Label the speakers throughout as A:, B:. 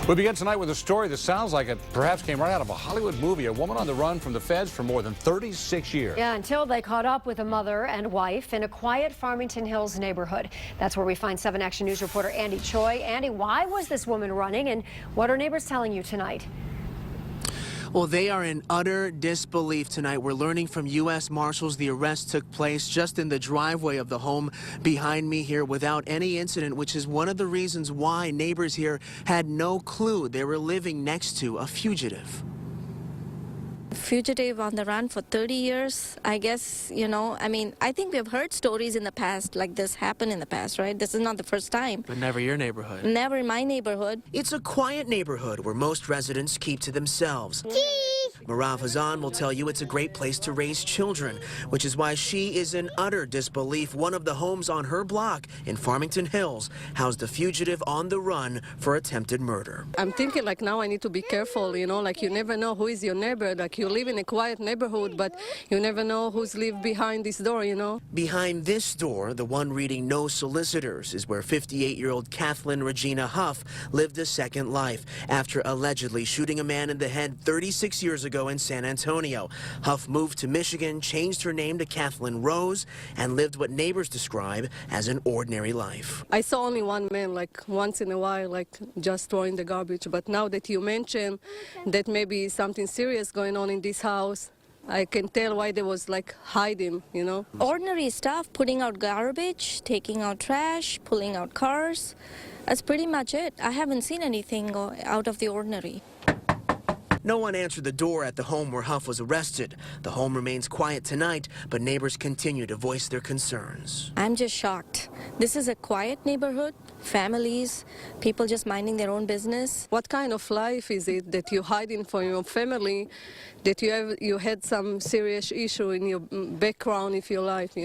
A: We begin tonight with a story that sounds like it perhaps came right out of a Hollywood movie. A woman on the run from the feds for more than 36 years.
B: Yeah, until they caught up with a mother and wife in a quiet Farmington Hills neighborhood. That's where we find 7 Action News reporter Andy Choi. Andy, why was this woman running, and what are neighbors telling you tonight?
C: Well, they are in utter disbelief tonight. We're learning from U.S. Marshals the arrest took place just in the driveway of the home behind me here without any incident, which is one of the reasons why neighbors here had no clue they were living next to a fugitive.
D: Fugitive on the run for 30 years, I guess, I think we've heard stories in the past like this happen in the past, right? This is not the first time.
C: But never your neighborhood.
D: Never in my neighborhood.
C: It's a quiet neighborhood where most residents keep to themselves. Marav Hazan will tell you it's a great place to raise children, which is why she is in utter disbelief. One of the homes on her block in Farmington Hills housed a fugitive on the run for attempted murder.
E: I'm thinking like now I need to be careful, like you never know who is your neighbor. Like you live in a quiet neighborhood, but you never know who's live behind this door,
C: Behind this door, the one reading no solicitors, is where 58-year-old Kathleen Regina Huff lived a second life after allegedly shooting a man in the head 36 years ago in San Antonio. Huff moved to Michigan, changed her name to Kathleen Rose, and lived what neighbors describe as an ordinary life.
E: I saw only one man, like once in a while, like just throwing the garbage. But now that you mention that maybe something serious going on in this house, I can tell why they was like hiding,
D: Ordinary stuff, putting out garbage, taking out trash, pulling out cars. That's pretty much it. I haven't seen anything out of the ordinary.
C: No one answered the door at the home where Huff was arrested. The home remains quiet tonight, but neighbors continue to voice their concerns.
D: I'm just shocked. This is a quiet neighborhood, families, people just minding their own business.
E: What kind of life is it that you're hiding from your family, that you had some serious issue in your background of your life,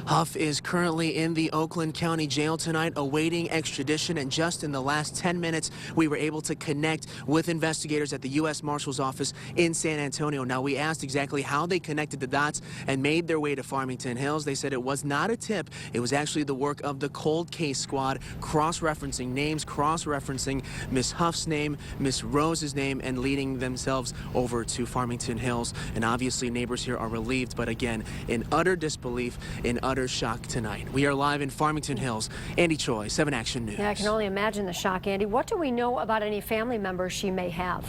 C: Huff is currently in the Oakland County Jail tonight awaiting extradition, and just in the last 10 minutes we were able to connect with investigators at the U.S. Marshal's office in San Antonio. Now, we asked exactly how they connected the dots and made their way to Farmington Hills. They said it was not a tip. It was actually the work of the cold case squad, cross-referencing names, cross-referencing Miss Huff's name, Miss Rose's name, and leading themselves over to Farmington Hills. And obviously neighbors here are relieved, but again, in utter disbelief, in utter shock tonight. We are live in Farmington Hills. Andy Choi, 7 Action News.
B: Yeah, I can only imagine the shock, Andy. What do we know about any family members she may have?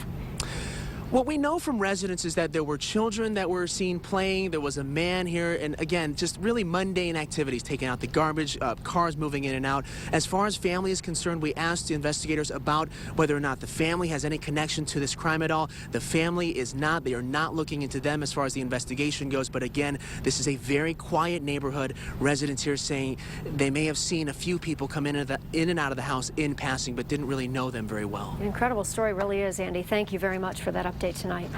C: What we know from residents is that there were children that were seen playing. There was a man here, and again, just really mundane activities, taking out the garbage, cars moving in and out. As far as family is concerned, we asked the investigators about whether or not the family has any connection to this crime at all. The family is not. They are not looking into them as far as the investigation goes. But again, this is a very quiet neighborhood. Residents here saying they may have seen a few people come in and out of the house in passing, but didn't really know them very well.
B: An incredible story really is, Andy. Thank you very much for that update tonight.